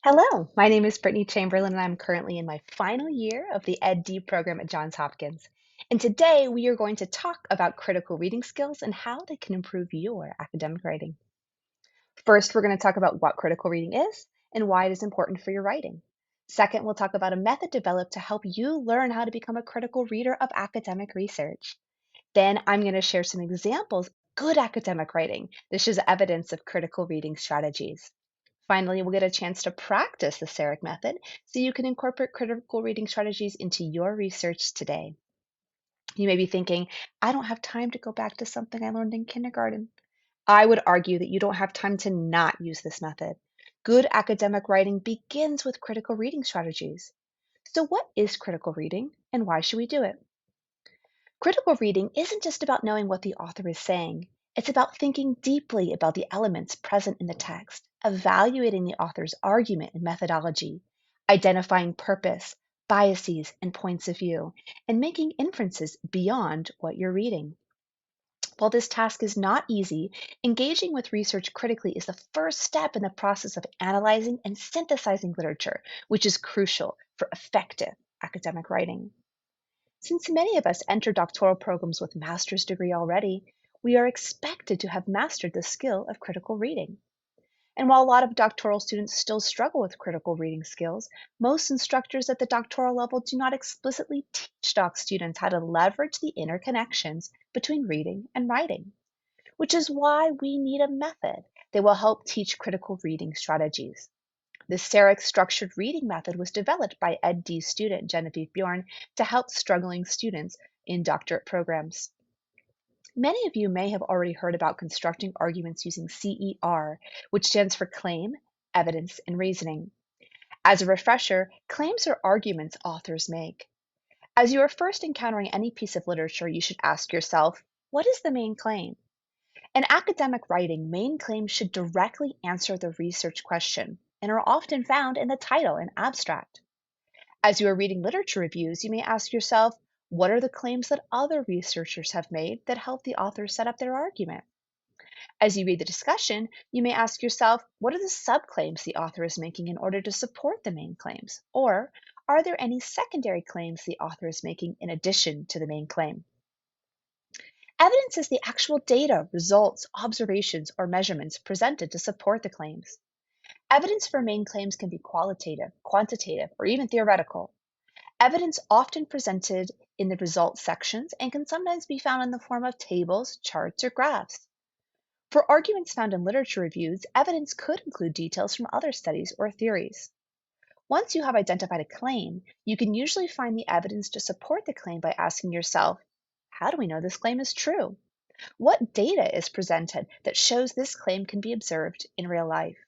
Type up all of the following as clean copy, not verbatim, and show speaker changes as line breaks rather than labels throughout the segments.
Hello, my name is Brittany Chamberlain, and I'm currently in my final year of the Ed.D program at Johns Hopkins. And today we are going to talk about critical reading skills and how they can improve your academic writing. First, we're going to talk about what critical reading is and why it is important for your writing. Second, we'll talk about a method developed to help you learn how to become a critical reader of academic research. Then I'm going to share some examples of good academic writing that shows evidence of critical reading strategies. Finally, we'll get a chance to practice the CERIC method so you can incorporate critical reading strategies into your research today. You may be thinking, I don't have time to go back to something I learned in kindergarten. I would argue that you don't have time to not use this method. Good academic writing begins with critical reading strategies. So, what is critical reading and why should we do it? Critical reading isn't just about knowing what the author is saying, it's about thinking deeply about the elements present in the text, evaluating the author's argument and methodology, identifying purpose, biases, and points of view, and making inferences beyond what you're reading. While this task is not easy, engaging with research critically is the first step in the process of analyzing and synthesizing literature, which is crucial for effective academic writing. Since many of us enter doctoral programs with master's degree already, we are expected to have mastered the skill of critical reading. And while a lot of doctoral students still struggle with critical reading skills, most instructors at the doctoral level do not explicitly teach doc students how to leverage the interconnections between reading and writing, which is why we need a method that will help teach critical reading strategies. The CERIC structured reading method was developed by Ed.D student Genevieve Bjorn to help struggling students in doctorate programs. Many of you may have already heard about constructing arguments using CER, which stands for claim, evidence, and reasoning. As a refresher, claims are arguments authors make. As you are first encountering any piece of literature, you should ask yourself, what is the main claim? In academic writing, main claims should directly answer the research question and are often found in the title and abstract. As you are reading literature reviews, you may ask yourself, what are the claims that other researchers have made that help the author set up their argument? As you read the discussion, you may ask yourself, what are the subclaims the author is making in order to support the main claims? Or are there any secondary claims the author is making in addition to the main claim? Evidence is the actual data, results, observations, or measurements presented to support the claims. Evidence for main claims can be qualitative, quantitative, or even theoretical. Evidence often presented in the results sections and can sometimes be found in the form of tables, charts, or graphs. For arguments found in literature reviews, evidence could include details from other studies or theories. Once you have identified a claim, you can usually find the evidence to support the claim by asking yourself, how do we know this claim is true? What data is presented that shows this claim can be observed in real life?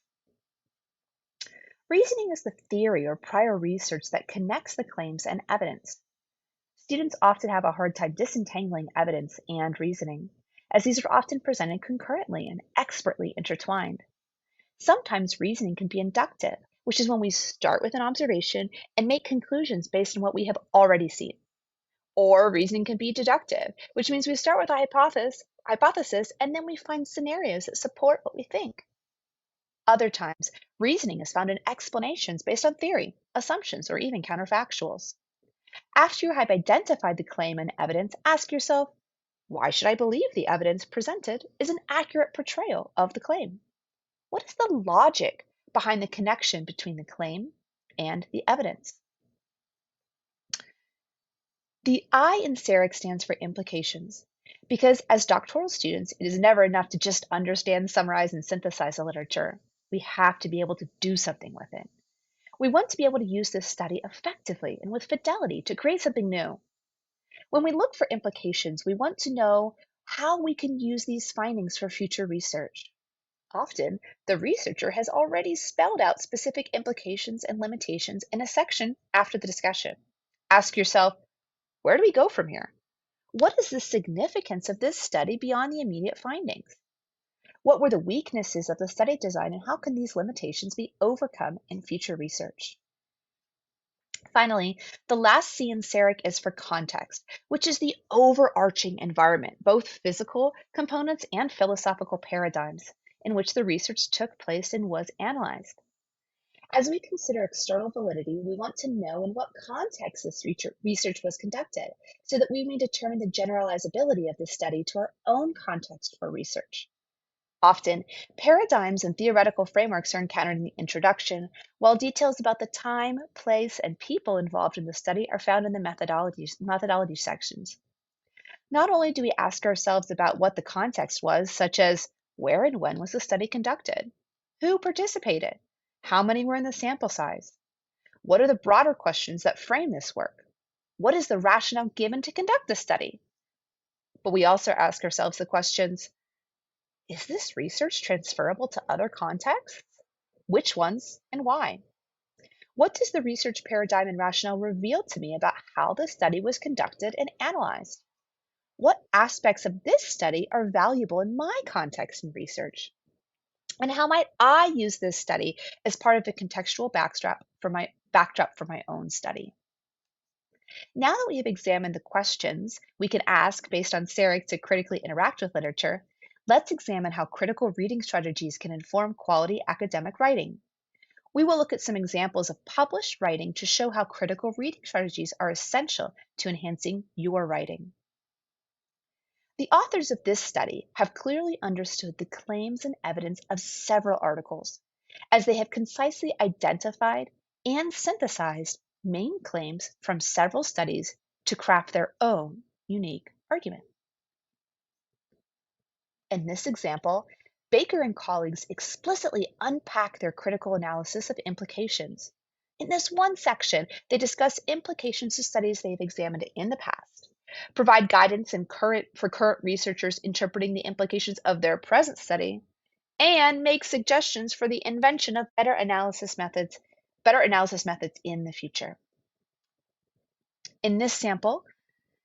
Reasoning is the theory or prior research that connects the claims and evidence. Students often have a hard time disentangling evidence and reasoning, as these are often presented concurrently and expertly intertwined. Sometimes reasoning can be inductive, which is when we start with an observation and make conclusions based on what we have already seen. Or reasoning can be deductive, which means we start with a hypothesis and then we find scenarios that support what we think. Other times, reasoning is found in explanations based on theory, assumptions, or even counterfactuals. After you have identified the claim and evidence, ask yourself, why should I believe the evidence presented is an accurate portrayal of the claim? What is the logic behind the connection between the claim and the evidence? The I in CERIC stands for implications, because as doctoral students, it is never enough to just understand, summarize, and synthesize the literature. We have to be able to do something with it. We want to be able to use this study effectively and with fidelity to create something new. When we look for implications, we want to know how we can use these findings for future research. Often, the researcher has already spelled out specific implications and limitations in a section after the discussion. Ask yourself, where do we go from here? What is the significance of this study beyond the immediate findings? What were the weaknesses of the study design and how can these limitations be overcome in future research? Finally, the last C in CERIC is for context, which is the overarching environment, both physical components and philosophical paradigms, in which the research took place and was analyzed. As we consider external validity, we want to know in what context this research was conducted so that we may determine the generalizability of this study to our own context for research. Often, paradigms and theoretical frameworks are encountered in the introduction, while details about the time, place, and people involved in the study are found in the methodology sections. Not only do we ask ourselves about what the context was, such as where and when was the study conducted? Who participated? How many were in the sample size? What are the broader questions that frame this work? What is the rationale given to conduct the study? But we also ask ourselves the questions: is this research transferable to other contexts? Which ones and why? What does the research paradigm and rationale reveal to me about how the study was conducted and analyzed? What aspects of this study are valuable in my context and research? And how might I use this study as part of the contextual backdrop for my own study? Now that we have examined the questions we can ask based on CERIC to critically interact with literature, let's examine how critical reading strategies can inform quality academic writing. We will look at some examples of published writing to show how critical reading strategies are essential to enhancing your writing. The authors of this study have clearly understood the claims and evidence of several articles, as they have concisely identified and synthesized main claims from several studies to craft their own unique argument. In this example, Baker and colleagues explicitly unpack their critical analysis of implications. In this one section, they discuss implications to studies they've examined in the past, provide guidance for current researchers interpreting the implications of their present study, and make suggestions for the invention of better analysis methods in the future. In this sample,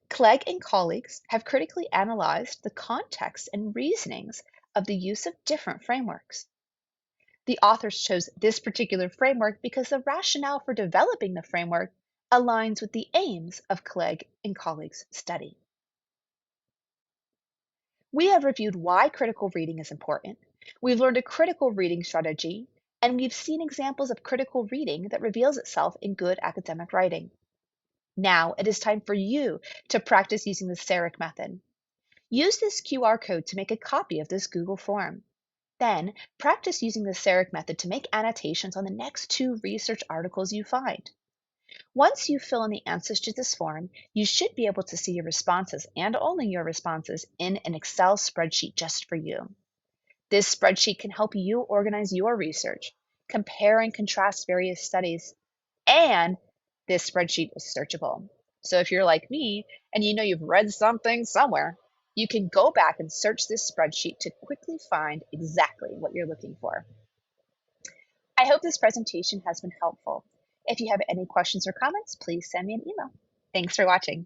Clegg and colleagues have critically analyzed the context and reasonings of the use of different frameworks. The authors chose this particular framework because the rationale for developing the framework aligns with the aims of Clegg and colleagues' study. We have reviewed why critical reading is important, we've learned a critical reading strategy, and we've seen examples of critical reading that reveals itself in good academic writing. Now it is time for you to practice using the CERIC method. Use this QR code to make a copy of this Google form. Then, practice using the CERIC method to make annotations on the next 2 research articles you find. Once you fill in the answers to this form, you should be able to see your responses and only your responses in an Excel spreadsheet just for you. This spreadsheet can help you organize your research, compare and contrast various studies, and this spreadsheet is searchable. So if you're like me and you know you've read something somewhere, you can go back and search this spreadsheet to quickly find exactly what you're looking for. I hope this presentation has been helpful. If you have any questions or comments, please send me an email. Thanks for watching.